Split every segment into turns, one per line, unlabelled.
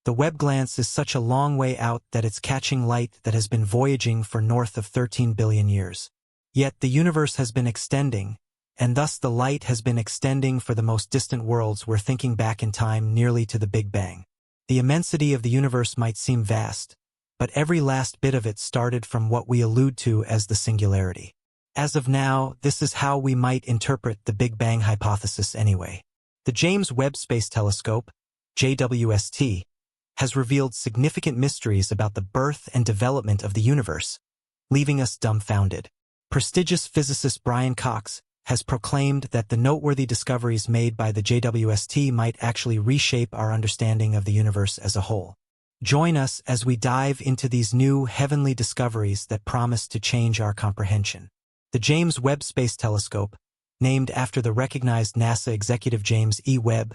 The Webb glance is such a long way out that it's catching light that has been voyaging for north of 13 billion years. Yet the universe has been extending, and thus the light has been extending for the most distant worlds we're thinking back in time nearly to the Big Bang. The immensity of the universe might seem vast, but every last bit of it started from what we allude to as the singularity. As of now, this is how we might interpret the Big Bang hypothesis anyway. The James Webb Space Telescope, JWST, has revealed significant mysteries about the birth and development of the universe, leaving us dumbfounded. Prestigious physicist Brian Cox has proclaimed that the noteworthy discoveries made by the JWST might actually reshape our understanding of the universe as a whole. Join us as we dive into these new heavenly discoveries that promise to change our comprehension. The James Webb Space Telescope, named after the recognized NASA executive James E. Webb,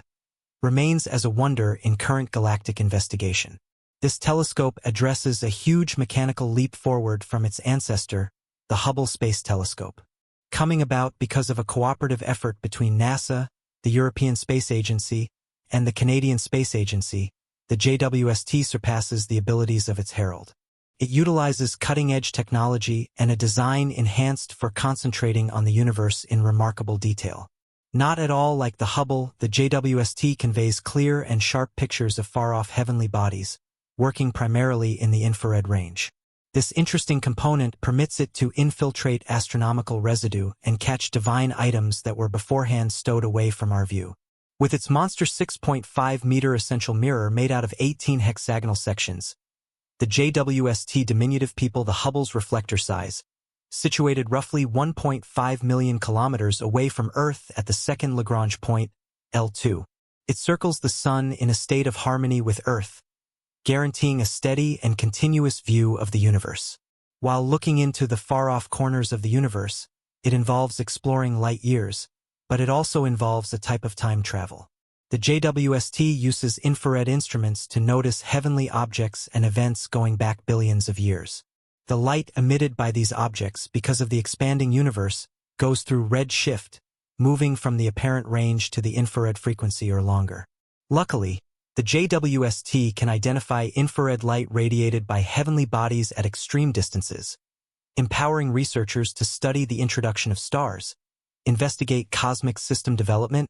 remains as a wonder in current galactic investigation. This telescope addresses a huge mechanical leap forward from its ancestor, the Hubble Space Telescope. Coming about because of a cooperative effort between NASA, the European Space Agency, and the Canadian Space Agency, the JWST surpasses the abilities of its herald. It utilizes cutting-edge technology and a design enhanced for concentrating on the universe in remarkable detail. Not at all like the Hubble, the JWST conveys clear and sharp pictures of far-off heavenly bodies, working primarily in the infrared range. This interesting component permits it to infiltrate astronomical residue and catch divine items that were beforehand stowed away from our view. With its monster 6.5-meter essential mirror made out of 18 hexagonal sections, the JWST diminutive people the Hubble's reflector size, situated roughly 1.5 million kilometers away from Earth at the second Lagrange point, L2. It circles the Sun in a state of harmony with Earth, guaranteeing a steady and continuous view of the universe. While looking into the far-off corners of the universe, it involves exploring light years, but it also involves a type of time travel. The JWST uses infrared instruments to notice heavenly objects and events going back billions of years. The light emitted by these objects, because of the expanding universe, goes through red shift, moving from the apparent range to the infrared frequency or longer. Luckily, the JWST can identify infrared light radiated by heavenly bodies at extreme distances, empowering researchers to study the introduction of stars, investigate cosmic system development,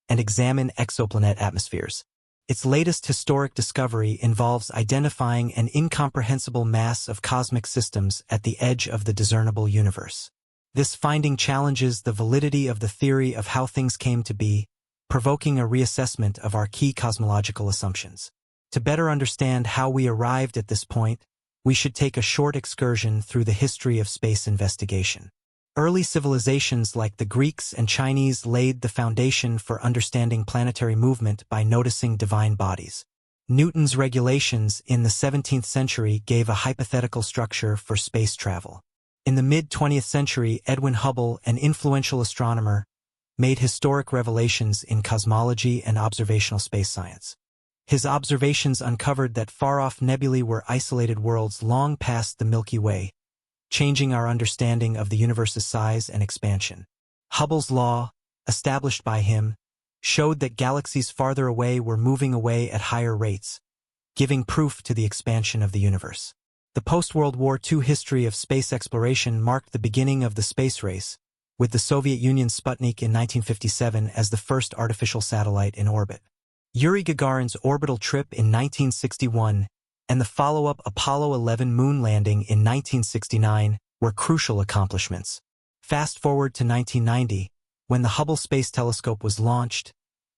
and examine exoplanet atmospheres. Its latest historic discovery involves identifying an incomprehensible mass of cosmic systems at the edge of the discernible universe. This finding challenges the validity of the theory of how things came to be, provoking a reassessment of our key cosmological assumptions. To better understand how we arrived at this point, we should take a short excursion through the history of space investigation. Early civilizations like the Greeks and Chinese laid the foundation for understanding planetary movement by noticing divine bodies. Newton's regulations in the 17th century gave a hypothetical structure for space travel. In the mid-20th century, Edwin Hubble, an influential astronomer, made historic revelations in cosmology and observational space science. His observations uncovered that far-off nebulae were isolated worlds long past the Milky Way, changing our understanding of the universe's size and expansion. Hubble's law, established by him, showed that galaxies farther away were moving away at higher rates, giving proof to the expansion of the universe. The post-World War II history of space exploration marked the beginning of the space race, with the Soviet Union's Sputnik in 1957 as the first artificial satellite in orbit. Yuri Gagarin's orbital trip in 1961 and the follow-up Apollo 11 moon landing in 1969 were crucial accomplishments. Fast forward to 1990, when the Hubble Space Telescope was launched,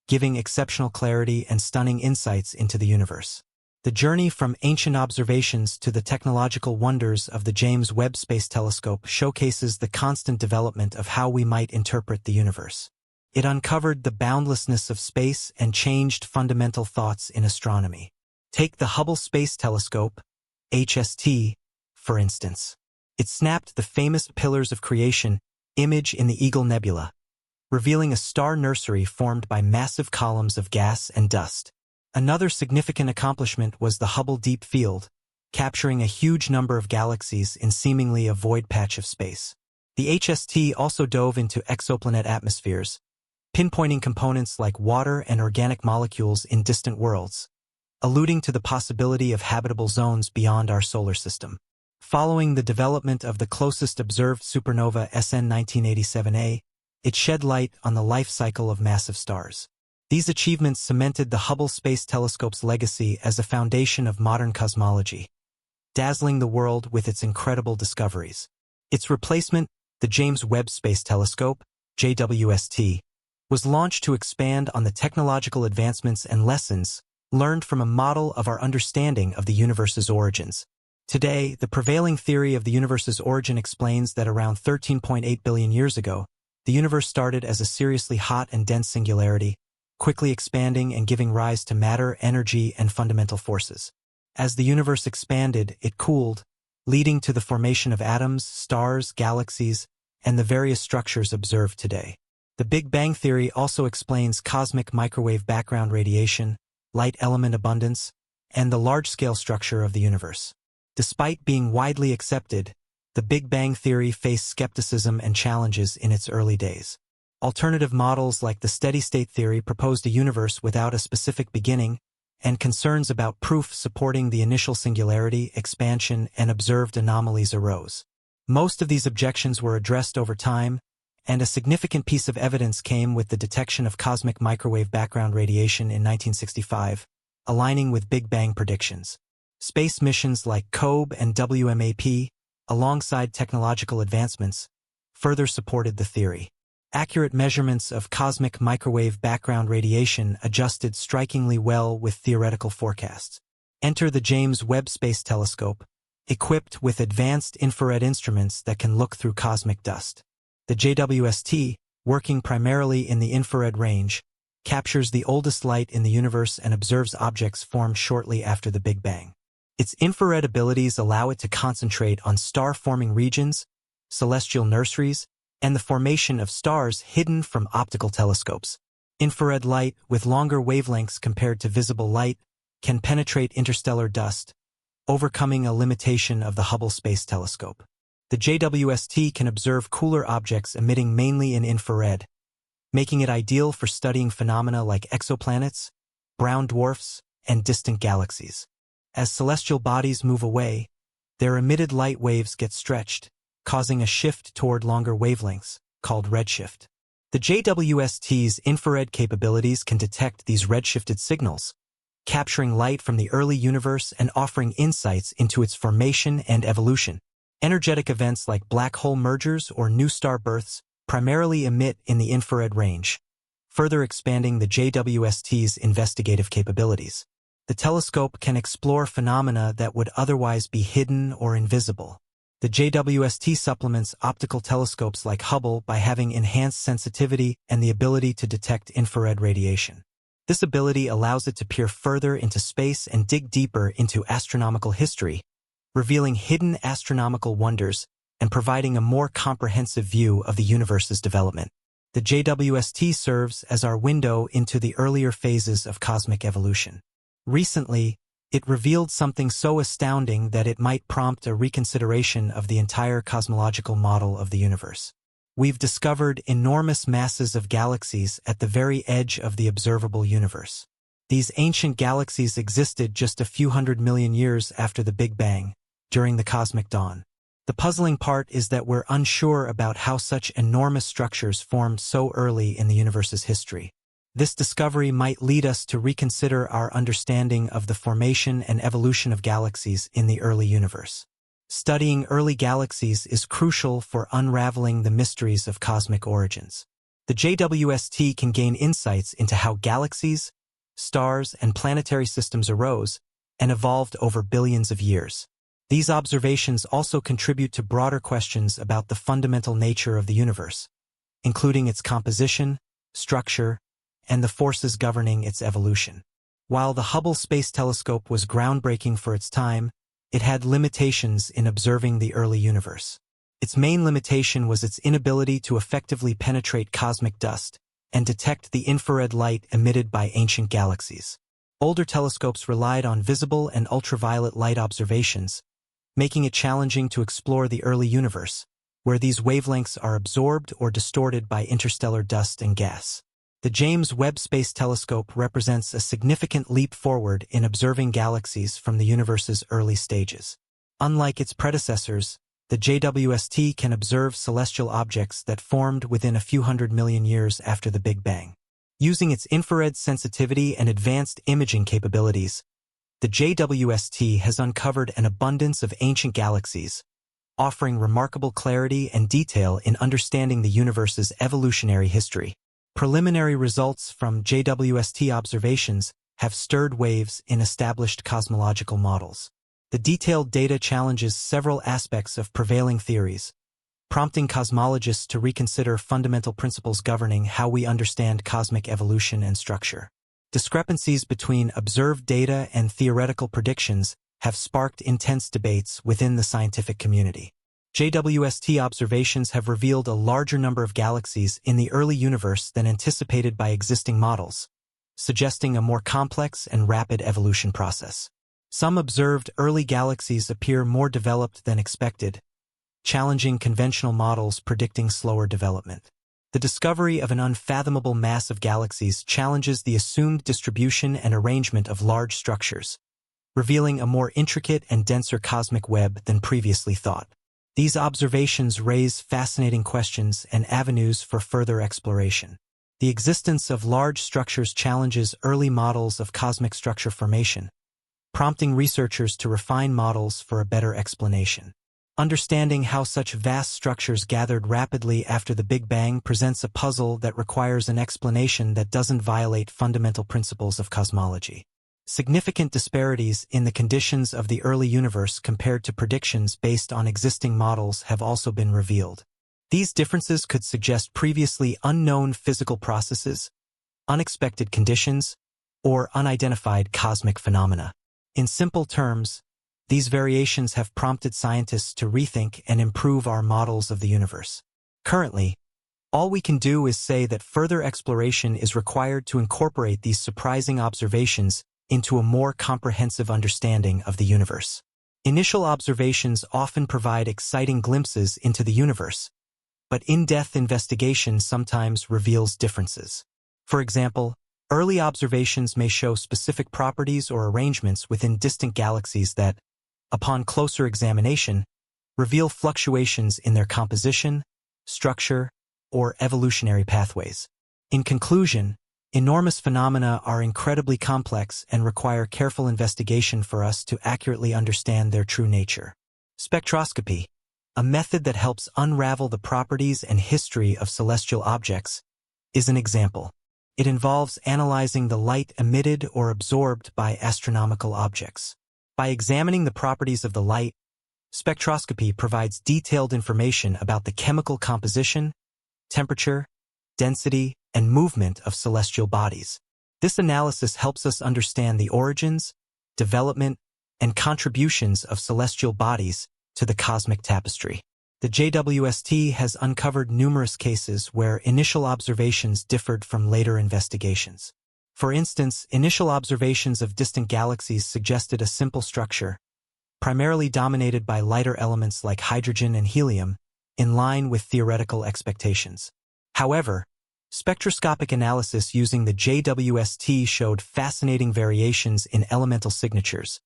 giving exceptional clarity and stunning insights into the universe. The journey from ancient observations to the technological wonders of the James Webb Space Telescope showcases the constant development of how we might interpret the universe. It uncovered the boundlessness of space and changed fundamental thoughts in astronomy. Take the Hubble Space Telescope, HST, for instance. It snapped the famous Pillars of Creation image in the Eagle Nebula, revealing a star nursery formed by massive columns of gas and dust. Another significant accomplishment was the Hubble Deep Field, capturing a huge number of galaxies in seemingly a void patch of space. The HST also dove into exoplanet atmospheres, pinpointing components like water and organic molecules in distant worlds, alluding to the possibility of habitable zones beyond our solar system. Following the development of the closest observed supernova SN 1987A, it shed light on the life cycle of massive stars. These achievements cemented the Hubble Space Telescope's legacy as a foundation of modern cosmology, dazzling the world with its incredible discoveries. Its replacement, the James Webb Space Telescope, JWST, was launched to expand on the technological advancements and lessons learned from a model of our understanding of the universe's origins. Today, the prevailing theory of the universe's origin explains that around 13.8 billion years ago, the universe started as a seriously hot and dense singularity, quickly expanding and giving rise to matter, energy, and fundamental forces. As the universe expanded, it cooled, leading to the formation of atoms, stars, galaxies, and the various structures observed today. The Big Bang theory also explains cosmic microwave background radiation, light element abundance, and the large-scale structure of the universe. Despite being widely accepted, the Big Bang theory faced skepticism and challenges in its early days. Alternative models like the steady-state theory proposed a universe without a specific beginning, and concerns about proof supporting the initial singularity, expansion, and observed anomalies arose. Most of these objections were addressed over time, and a significant piece of evidence came with the detection of cosmic microwave background radiation in 1965, aligning with Big Bang predictions. Space missions like COBE and WMAP, alongside technological advancements, further supported the theory. Accurate measurements of cosmic microwave background radiation adjusted strikingly well with theoretical forecasts. Enter the James Webb Space Telescope, equipped with advanced infrared instruments that can look through cosmic dust. The JWST, working primarily in the infrared range, captures the oldest light in the universe and observes objects formed shortly after the Big Bang. Its infrared abilities allow it to concentrate on star-forming regions, celestial nurseries, and the formation of stars hidden from optical telescopes. Infrared light, with longer wavelengths compared to visible light, can penetrate interstellar dust, overcoming a limitation of the Hubble Space Telescope. The JWST can observe cooler objects emitting mainly in infrared, making it ideal for studying phenomena like exoplanets, brown dwarfs, and distant galaxies. As celestial bodies move away, their emitted light waves get stretched, causing a shift toward longer wavelengths, called redshift. The JWST's infrared capabilities can detect these redshifted signals, capturing light from the early universe and offering insights into its formation and evolution. Energetic events like black hole mergers or new star births primarily emit in the infrared range, further expanding the JWST's investigative capabilities. The telescope can explore phenomena that would otherwise be hidden or invisible. The JWST supplements optical telescopes like Hubble by having enhanced sensitivity and the ability to detect infrared radiation. This ability allows it to peer further into space and dig deeper into astronomical history, revealing hidden astronomical wonders and providing a more comprehensive view of the universe's development. The JWST serves as our window into the earlier phases of cosmic evolution. Recently, it revealed something so astounding that it might prompt a reconsideration of the entire cosmological model of the universe. We've discovered enormous masses of galaxies at the very edge of the observable universe. These ancient galaxies existed just a few 100 million years after the Big Bang, during the cosmic dawn. The puzzling part is that we're unsure about how such enormous structures formed so early in the universe's history. This discovery might lead us to reconsider our understanding of the formation and evolution of galaxies in the early universe. Studying early galaxies is crucial for unraveling the mysteries of cosmic origins. The JWST can gain insights into how galaxies, stars, and planetary systems arose and evolved over billions of years. These observations also contribute to broader questions about the fundamental nature of the universe, including its composition, structure, and the forces governing its evolution. While the Hubble Space Telescope was groundbreaking for its time, it had limitations in observing the early universe. Its main limitation was its inability to effectively penetrate cosmic dust and detect the infrared light emitted by ancient galaxies. Older telescopes relied on visible and ultraviolet light observations, making it challenging to explore the early universe, where these wavelengths are absorbed or distorted by interstellar dust and gas. The James Webb Space Telescope represents a significant leap forward in observing galaxies from the universe's early stages. Unlike its predecessors, the JWST can observe celestial objects that formed within a few hundred million years after the Big Bang. Using its infrared sensitivity and advanced imaging capabilities, the JWST has uncovered an abundance of ancient galaxies, offering remarkable clarity and detail in understanding the universe's evolutionary history. Preliminary results from JWST observations have stirred waves in established cosmological models. The detailed data challenges several aspects of prevailing theories, prompting cosmologists to reconsider fundamental principles governing how we understand cosmic evolution and structure. Discrepancies between observed data and theoretical predictions have sparked intense debates within the scientific community. JWST observations have revealed a larger number of galaxies in the early universe than anticipated by existing models, suggesting a more complex and rapid evolution process. Some observed early galaxies appear more developed than expected, challenging conventional models predicting slower development. The discovery of an unfathomable mass of galaxies challenges the assumed distribution and arrangement of large structures, revealing a more intricate and denser cosmic web than previously thought. These observations raise fascinating questions and avenues for further exploration. The existence of large structures challenges early models of cosmic structure formation, prompting researchers to refine models for a better explanation. Understanding how such vast structures gathered rapidly after the Big Bang presents a puzzle that requires an explanation that doesn't violate fundamental principles of cosmology. Significant disparities in the conditions of the early universe compared to predictions based on existing models have also been revealed. These differences could suggest previously unknown physical processes, unexpected conditions, or unidentified cosmic phenomena. In simple terms, these variations have prompted scientists to rethink and improve our models of the universe. Currently, all we can do is say that further exploration is required to incorporate these surprising observations into a more comprehensive understanding of the universe. Initial observations often provide exciting glimpses into the universe, but in-depth investigation sometimes reveals differences. For example, early observations may show specific properties or arrangements within distant galaxies that, upon closer examination, reveal fluctuations in their composition, structure, or evolutionary pathways. In conclusion, enormous phenomena are incredibly complex and require careful investigation for us to accurately understand their true nature. Spectroscopy, a method that helps unravel the properties and history of celestial objects, is an example. It involves analyzing the light emitted or absorbed by astronomical objects. By examining the properties of the light, spectroscopy provides detailed information about the chemical composition, temperature, density, and movement of celestial bodies. This analysis helps us understand the origins, development, and contributions of celestial bodies to the cosmic tapestry. The JWST has uncovered numerous cases where initial observations differed from later investigations. For instance, initial observations of distant galaxies suggested a simple structure, primarily dominated by lighter elements like hydrogen and helium, in line with theoretical expectations. However, spectroscopic analysis using the JWST showed fascinating variations in elemental signatures,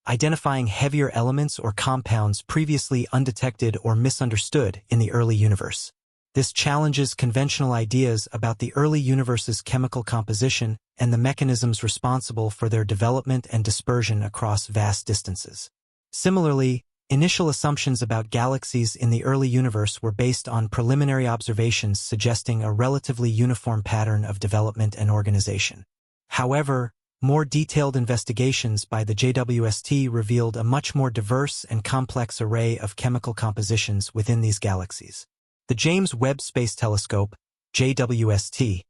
identifying heavier elements or compounds previously undetected or misunderstood in the early universe. This challenges conventional ideas about the early universe's chemical composition and the mechanisms responsible for their development and dispersion across vast distances. Similarly, initial assumptions about galaxies in the early universe were based on preliminary observations suggesting a relatively uniform pattern of development and organization. However, more detailed investigations by the JWST revealed a much more diverse and complex array of chemical compositions within these galaxies. The James Webb Space Telescope, JWST,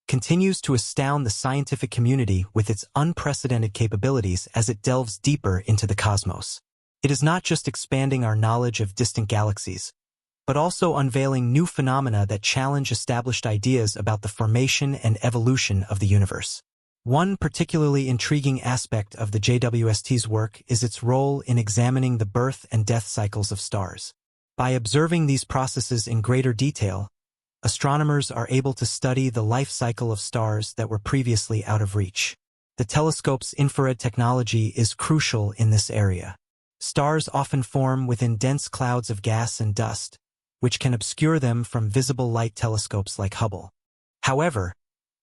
continues to astound the scientific community with its unprecedented capabilities as it delves deeper into the cosmos. It is not just expanding our knowledge of distant galaxies, but also unveiling new phenomena that challenge established ideas about the formation and evolution of the universe. One particularly intriguing aspect of the JWST's work is its role in examining the birth and death cycles of stars. By observing these processes in greater detail, astronomers are able to study the life cycle of stars that were previously out of reach. The telescope's infrared technology is crucial in this area. Stars often form within dense clouds of gas and dust, which can obscure them from visible light telescopes like Hubble. However,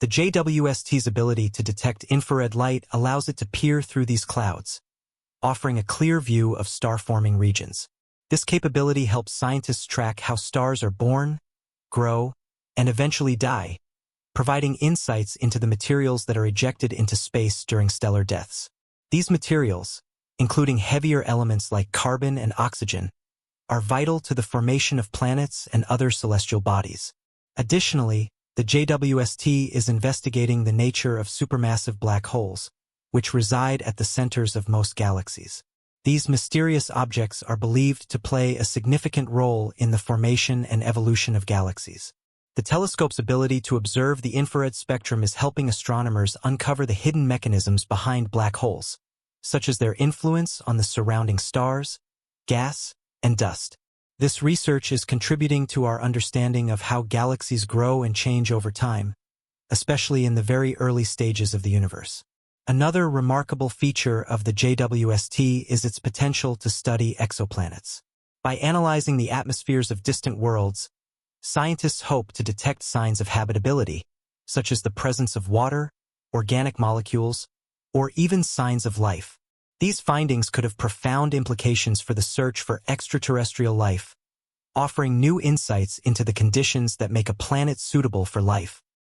the JWST's ability to detect infrared light allows it to peer through these clouds, offering a clear view of star-forming regions. This capability helps scientists track how stars are born, grow, and eventually die, providing insights into the materials that are ejected into space during stellar deaths. These materials, including heavier elements like carbon and oxygen, are vital to the formation of planets and other celestial bodies. Additionally, the JWST is investigating the nature of supermassive black holes, which reside at the centers of most galaxies. These mysterious objects are believed to play a significant role in the formation and evolution of galaxies. The telescope's ability to observe the infrared spectrum is helping astronomers uncover the hidden mechanisms behind black holes, such as their influence on the surrounding stars, gas, and dust. This research is contributing to our understanding of how galaxies grow and change over time, especially in the very early stages of the universe. Another remarkable feature of the JWST is its potential to study exoplanets. By analyzing the atmospheres of distant worlds, scientists hope to detect signs of habitability, such as the presence of water, organic molecules, or even signs of life. These findings could have profound implications for the search for extraterrestrial life, offering new insights into the conditions that make a planet suitable for life.